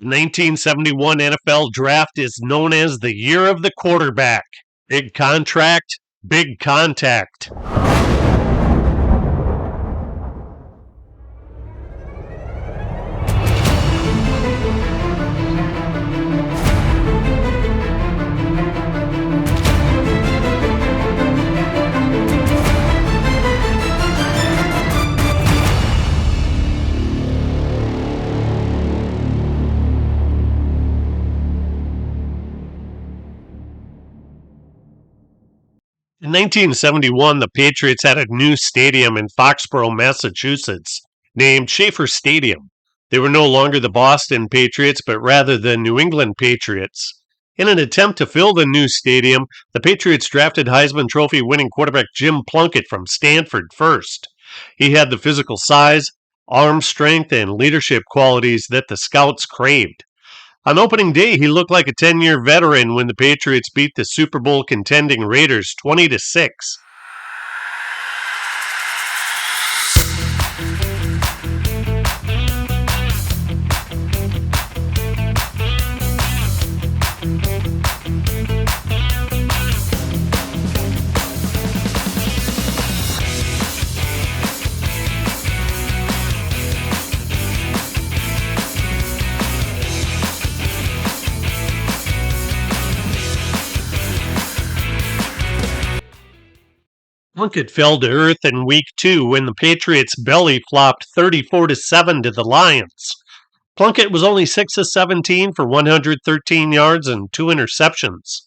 The 1971 NFL Draft is known as the year of the quarterback. Big contract, big contact. In 1971, the Patriots had a new stadium in Foxborough, Massachusetts, named Schaefer Stadium. They were no longer the Boston Patriots, but rather the New England Patriots. In an attempt to fill the new stadium, the Patriots drafted Heisman Trophy winning quarterback Jim Plunkett from Stanford first. He had the physical size, arm strength, and leadership qualities that the scouts craved. On opening day, he looked like a 10-year veteran when the Patriots beat the Super Bowl contending Raiders 20-6. Plunkett fell to earth in week 2 when the Patriots belly flopped 34-7 to the Lions. Plunkett was only 6 of 17 for 113 yards and 2 interceptions.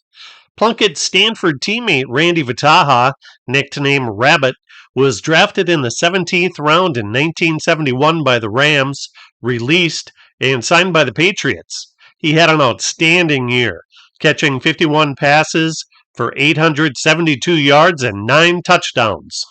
Plunkett's Stanford teammate Randy Vitaha, nicknamed Rabbit, was drafted in the 17th round in 1971 by the Rams, released, and signed by the Patriots. He had an outstanding year, catching 51 passes for 872 yards and 9 touchdowns.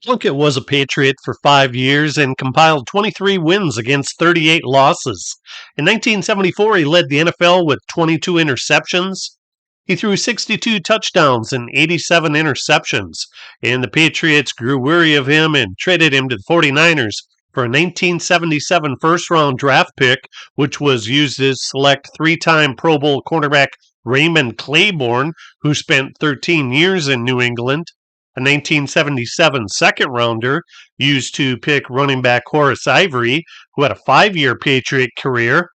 Plunkett was a Patriot for 5 years and compiled 23 wins against 38 losses. In 1974, he led the NFL with 22 interceptions. He threw 62 touchdowns and 87 interceptions, and the Patriots grew weary of him and traded him to the 49ers for a 1977 first-round draft pick, which was used to select 3-time Pro Bowl cornerback Raymond Claiborne, who spent 13 years in New England. A 1977 second-rounder used to pick running back Horace Ivory, who had a 5-year Patriot career,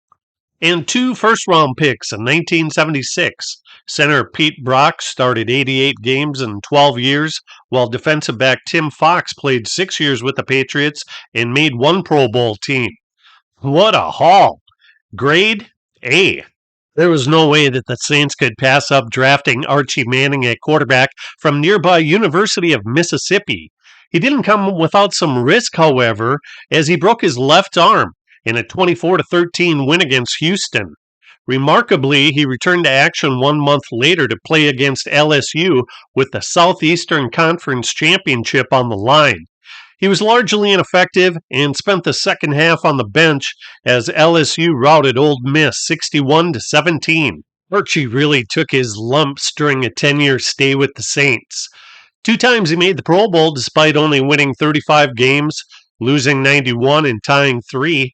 and 2 first-round picks in 1976. Center Pete Brock started 88 games in 12 years, while defensive back Tim Fox played 6 years with the Patriots and made 1 Pro Bowl team. What a haul! Grade A. There was no way that the Saints could pass up drafting Archie Manning at quarterback from nearby University of Mississippi. He didn't come without some risk, however, as he broke his left arm in a 24-13 win against Houston. Remarkably, he returned to action 1 month later to play against LSU with the Southeastern Conference Championship on the line. He was largely ineffective and spent the second half on the bench as LSU routed Ole Miss 61-17. Archie really took his lumps during a 10-year stay with the Saints. 2 times he made the Pro Bowl despite only winning 35 games, losing 91 and tying 3.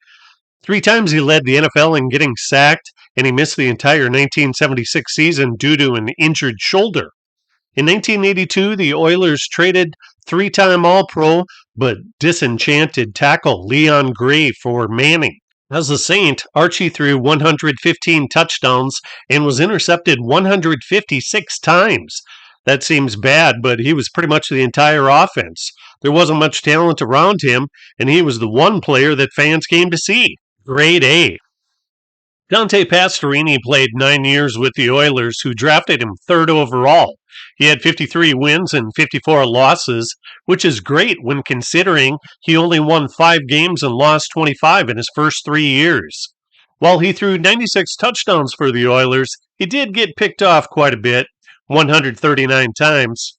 3 times he led the NFL in getting sacked, and he missed the entire 1976 season due to an injured shoulder. In 1982, the Oilers traded 3-time All-Pro but disenchanted tackle Leon Gray for Manning. As a Saint, Archie threw 115 touchdowns and was intercepted 156 times. That seems bad, but he was pretty much the entire offense. There wasn't much talent around him, and he was the one player that fans came to see. Grade A. Dante Pastorini played 9 years with the Oilers, who drafted him 3rd overall. He had 53 wins and 54 losses, which is great when considering he only won 5 games and lost 25 in his first 3 years. While he threw 96 touchdowns for the Oilers, he did get picked off quite a bit, 139 times.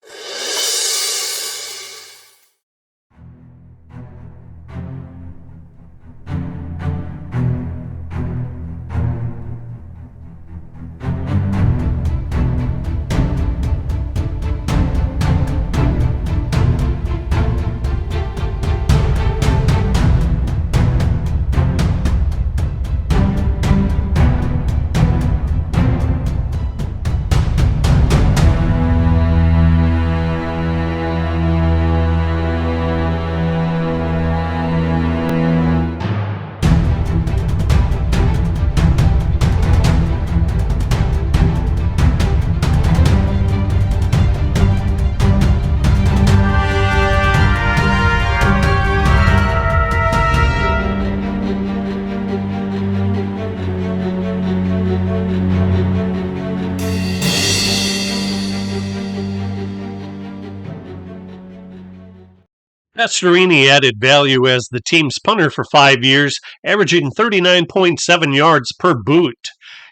Pastorini added value as the team's punter for 5 years, averaging 39.7 yards per boot.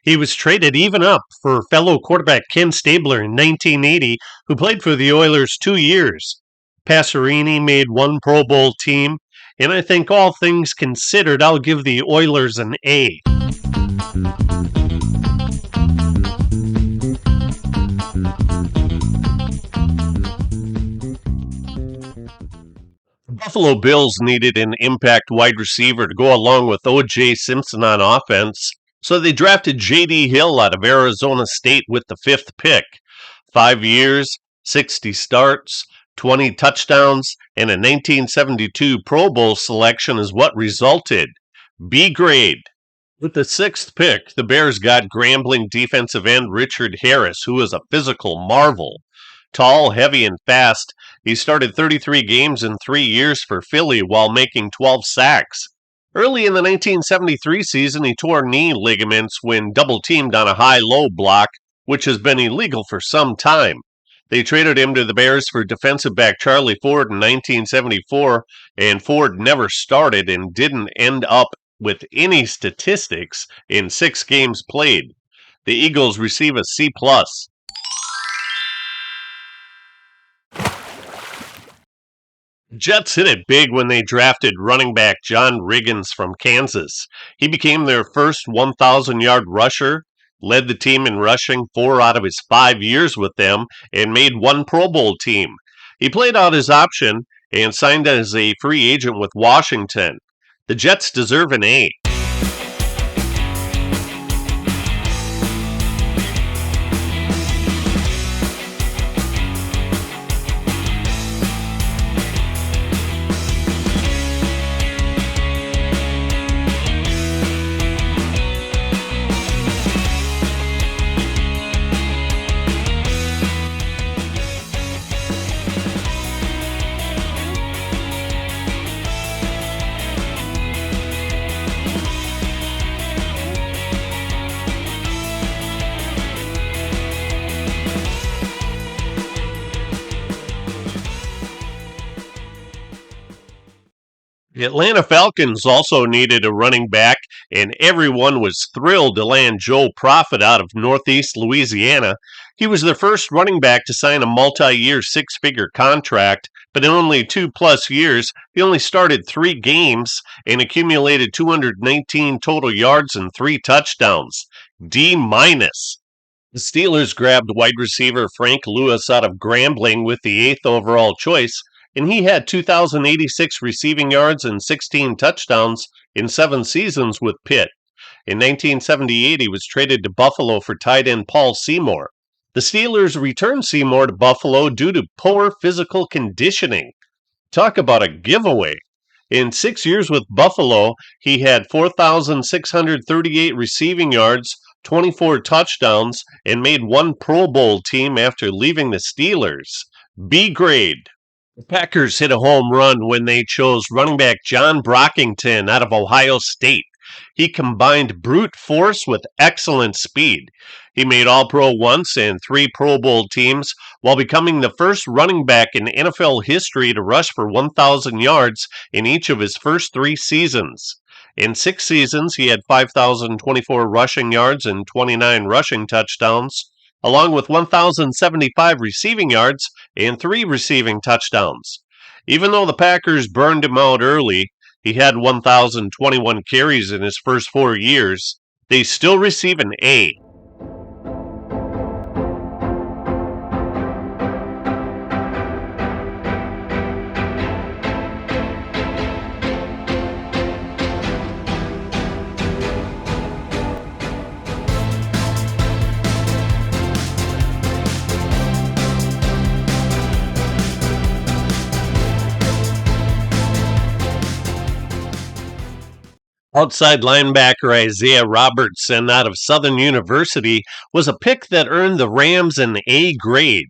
He was traded even up for fellow quarterback Ken Stabler in 1980, who played for the Oilers 2 years. Pastorini made one Pro Bowl team, and I think all things considered, I'll give the Oilers an A. The Buffalo Bills needed an impact wide receiver to go along with O.J. Simpson on offense, so they drafted J.D. Hill out of Arizona State with the 5th pick. 5 years, 60 starts, 20 touchdowns, and a 1972 Pro Bowl selection is what resulted. B grade. With the 6th pick, the Bears got Grambling defensive end Richard Harris, who is a physical marvel. Tall, heavy, and fast, he started 33 games in 3 years for Philly while making 12 sacks. Early in the 1973 season, he tore knee ligaments when double-teamed on a high-low block, which has been illegal for some time. They traded him to the Bears for defensive back Charlie Ford in 1974, and Ford never started and didn't end up with any statistics in 6 games played. The Eagles receive a C+. Jets hit it big when they drafted running back John Riggins from Kansas. He became their first 1,000-yard rusher, led the team in rushing 4 out of his 5 years with them, and made one Pro Bowl team. He played out his option and signed as a free agent with Washington. The Jets deserve an A. The Atlanta Falcons also needed a running back, and everyone was thrilled to land Joe Profit out of Northeast Louisiana. He was the first running back to sign a multi-year 6-figure contract, but in only 2+ years, he only started 3 games and accumulated 219 total yards and 3 touchdowns. D-. The Steelers grabbed wide receiver Frank Lewis out of Grambling with the 8th overall choice, and he had 2,086 receiving yards and 16 touchdowns in 7 seasons with Pitt. In 1978, he was traded to Buffalo for tight end Paul Seymour. The Steelers returned Seymour to Buffalo due to poor physical conditioning. Talk about a giveaway. In 6 years with Buffalo, he had 4,638 receiving yards, 24 touchdowns, and made one Pro Bowl team after leaving the Steelers. B grade. The Packers hit a home run when they chose running back John Brockington out of Ohio State. He combined brute force with excellent speed. He made All-Pro once and 3 Pro Bowl teams while becoming the first running back in NFL history to rush for 1,000 yards in each of his first 3 seasons. In 6 seasons, he had 5,024 rushing yards and 29 rushing touchdowns, along with 1,075 receiving yards and 3 receiving touchdowns. Even though the Packers burned him out early, he had 1,021 carries in his first 4 years. They still receive an A. Outside linebacker Isaiah Robertson out of Southern University was a pick that earned the Rams an A grade.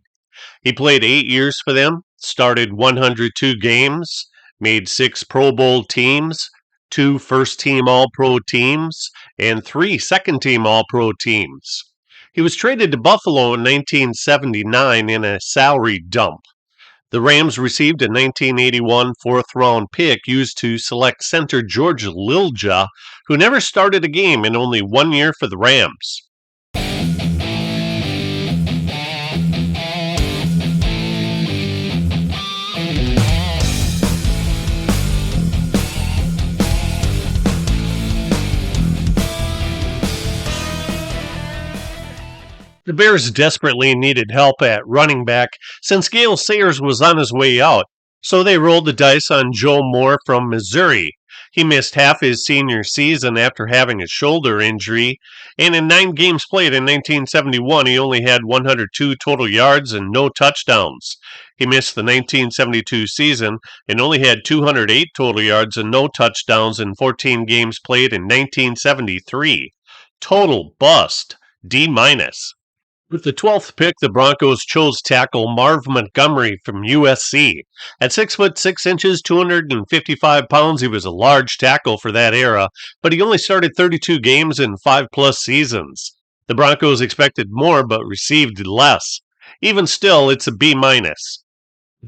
He played 8 years for them, started 102 games, made 6 Pro Bowl teams, 2 first-team All-Pro teams, and 3 second-team All-Pro teams. He was traded to Buffalo in 1979 in a salary dump. The Rams received a 1981 fourth-round pick used to select center George Lilja, who never started a game in only 1 year for the Rams. The Bears desperately needed help at running back since Gale Sayers was on his way out, so they rolled the dice on Joe Moore from Missouri. He missed half his senior season after having a shoulder injury, and in 9 games played in 1971, he only had 102 total yards and no touchdowns. He missed the 1972 season and only had 208 total yards and no touchdowns in 14 games played in 1973. Total bust, D-. With the 12th pick, the Broncos chose tackle Marv Montgomery from USC. At 6 foot 6 inches, 255 pounds, he was a large tackle for that era, but he only started 32 games in 5+ seasons. The Broncos expected more, but received less. Even still, it's a B-. The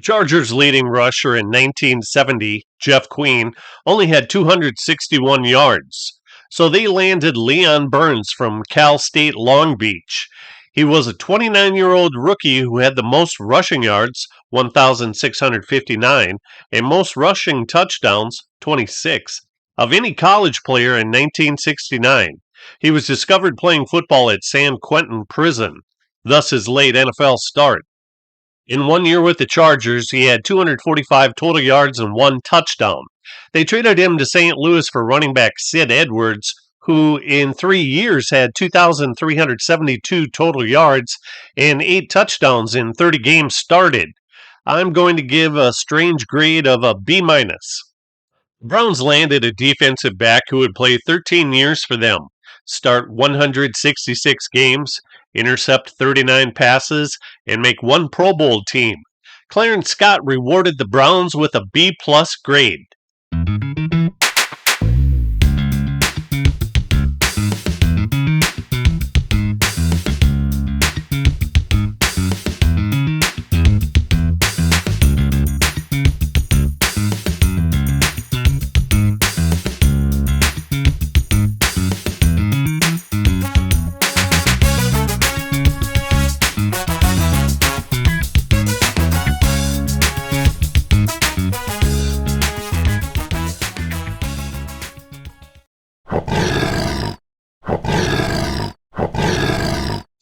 Chargers' leading rusher in 1970, Jeff Queen, only had 261 yards. So they landed Leon Burns from Cal State Long Beach. He was a 29-year-old rookie who had the most rushing yards, 1,659, and most rushing touchdowns, 26, of any college player in 1969. He was discovered playing football at San Quentin Prison, thus his late NFL start. In 1 year with the Chargers, he had 245 total yards and 1 touchdown. They traded him to St. Louis for running back Sid Edwards, who in 3 years had 2,372 total yards and 8 touchdowns in 30 games started. I'm going to give a strange grade of a B-. The Browns landed a defensive back who would play 13 years for them, start 166 games, intercept 39 passes, and make 1 Pro Bowl team. Clarence Scott rewarded the Browns with a B+ grade.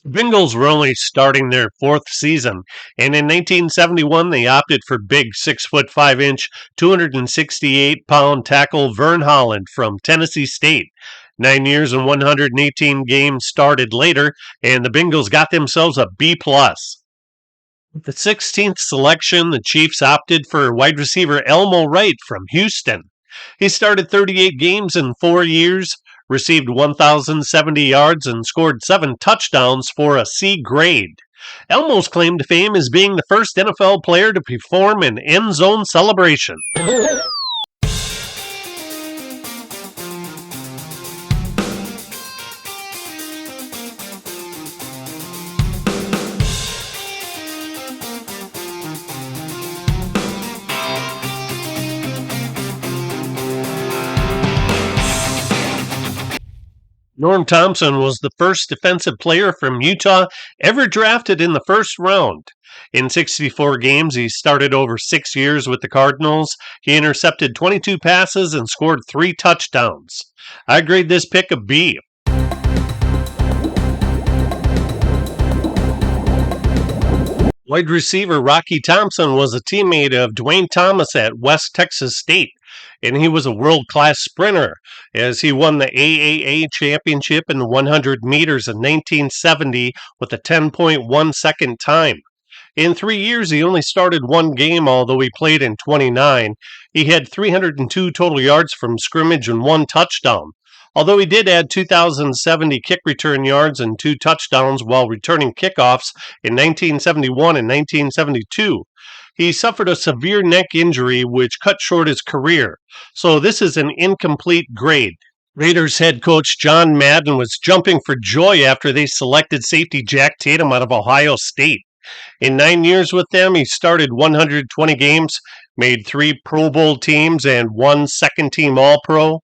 The Bengals were only starting their 4th season, and in 1971 they opted for big 6 foot 5 inch, 268-pound tackle Vern Holland from Tennessee State. 9 years and 118 games started later, and the Bengals got themselves a B+. With the 16th selection, the Chiefs opted for wide receiver Elmo Wright from Houston. He started 38 games in 4 years, received 1,070 yards, and scored 7 touchdowns for a C grade. Elmo's claim to fame is being the first NFL player to perform an end zone celebration. Norm Thompson was the first defensive player from Utah ever drafted in the first round. In 64 games, he started over 6 years with the Cardinals. He intercepted 22 passes and scored 3 touchdowns. I grade this pick a B. Wide receiver Rocky Thompson was a teammate of Dwayne Thomas at West Texas State, and he was a world-class sprinter as he won the AAA championship in the 100 meters in 1970 with a 10.1 second time. In 3 years, he only started 1 game, although he played in 29. He had 302 total yards from scrimmage and 1 touchdown. Although he did add 2,070 kick return yards and 2 touchdowns while returning kickoffs in 1971 and 1972. He suffered a severe neck injury which cut short his career, so this is an incomplete grade. Raiders head coach John Madden was jumping for joy after they selected safety Jack Tatum out of Ohio State. In 9 years with them, he started 120 games, made 3 Pro Bowl teams, and 1 second-team All-Pro.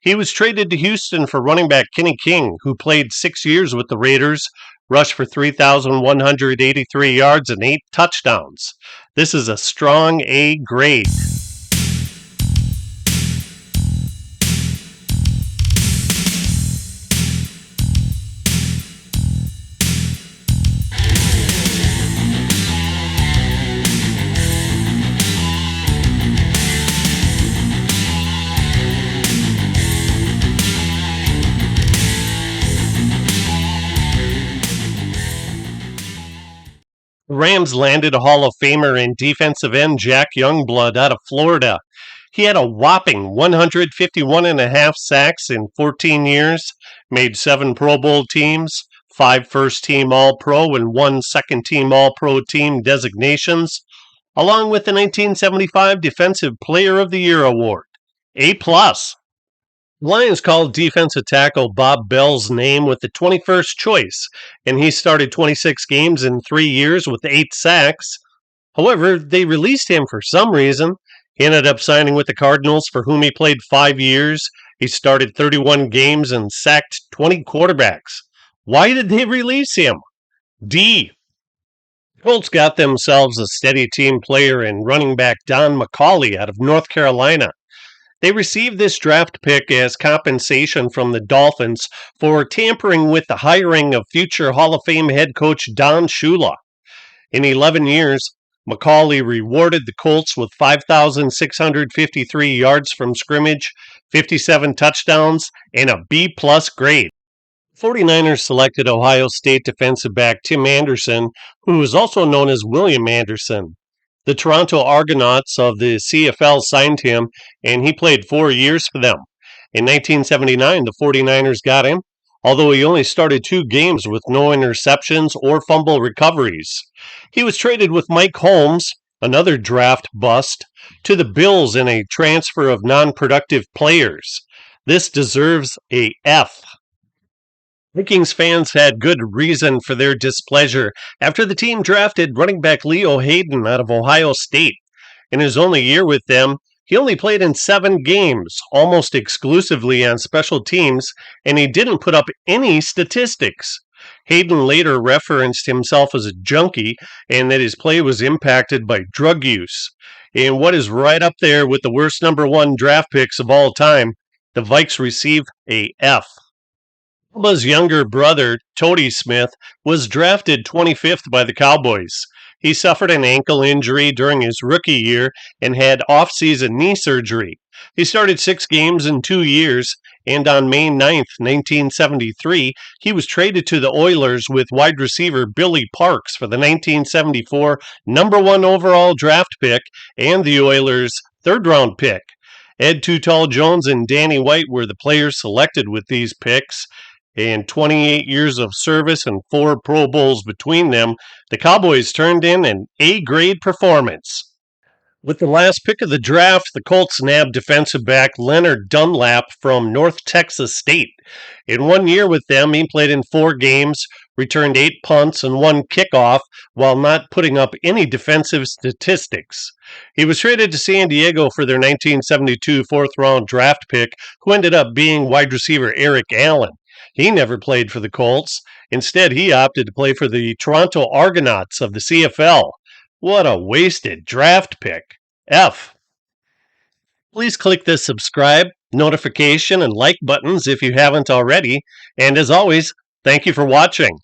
He was traded to Houston for running back Kenny King, who played 6 years with the Raiders, rushed for 3,183 yards and 8 touchdowns. This is a strong A grade. The Rams landed a Hall of Famer in defensive end Jack Youngblood out of Florida. He had a whopping 151.5 sacks in 14 years, made 7 Pro Bowl teams, 5 first-team All-Pro, and 1 second-team All-Pro team designations, along with the 1975 Defensive Player of the Year award. A+. Lions called defensive tackle Bob Bell's name with the 21st choice, and he started 26 games in 3 years with 8 sacks. However, they released him for some reason. He ended up signing with the Cardinals, for whom he played 5 years. He started 31 games and sacked 20 quarterbacks. Why did they release him? D. Colts got themselves a steady team player in running back Don McCauley out of North Carolina. They received this draft pick as compensation from the Dolphins for tampering with the hiring of future Hall of Fame head coach Don Shula. In 11 years, McCauley rewarded the Colts with 5,653 yards from scrimmage, 57 touchdowns, and a B+ grade. 49ers selected Ohio State defensive back Tim Anderson, who is also known as William Anderson. The Toronto Argonauts of the CFL signed him, and he played 4 years for them. In 1979, the 49ers got him, although he only started 2 games with no interceptions or fumble recoveries. He was traded with Mike Holmes, another draft bust, to the Bills in a transfer of non-productive players. This deserves a F. Vikings fans had good reason for their displeasure after the team drafted running back Leo Hayden out of Ohio State. In his only year with them, he only played in 7 games, almost exclusively on special teams, and he didn't put up any statistics. Hayden later referenced himself as a junkie and that his play was impacted by drug use. In what is right up there with the worst #1 draft picks of all time, the Vikes receive a F. Bubba's younger brother, Tody Smith, was drafted 25th by the Cowboys. He suffered an ankle injury during his rookie year and had off-season knee surgery. He started 6 games in 2 years, and on May 9, 1973, he was traded to the Oilers with wide receiver Billy Parks for the 1974 #1 overall draft pick and the Oilers' 3rd-round pick. Ed Too Tall Jones and Danny White were the players selected with these picks. And 28 years of service and 4 Pro Bowls between them, the Cowboys turned in an A-grade performance. With the last pick of the draft, the Colts nabbed defensive back Leonard Dunlap from North Texas State. In 1 year with them, he played in 4 games, returned 8 punts and 1 kickoff while not putting up any defensive statistics. He was traded to San Diego for their 1972 4th-round draft pick, who ended up being wide receiver Eric Allen. He never played for the Colts. Instead, he opted to play for the Toronto Argonauts of the CFL. What a wasted draft pick. F. Please click the subscribe, notification, and like buttons if you haven't already. And as always, thank you for watching.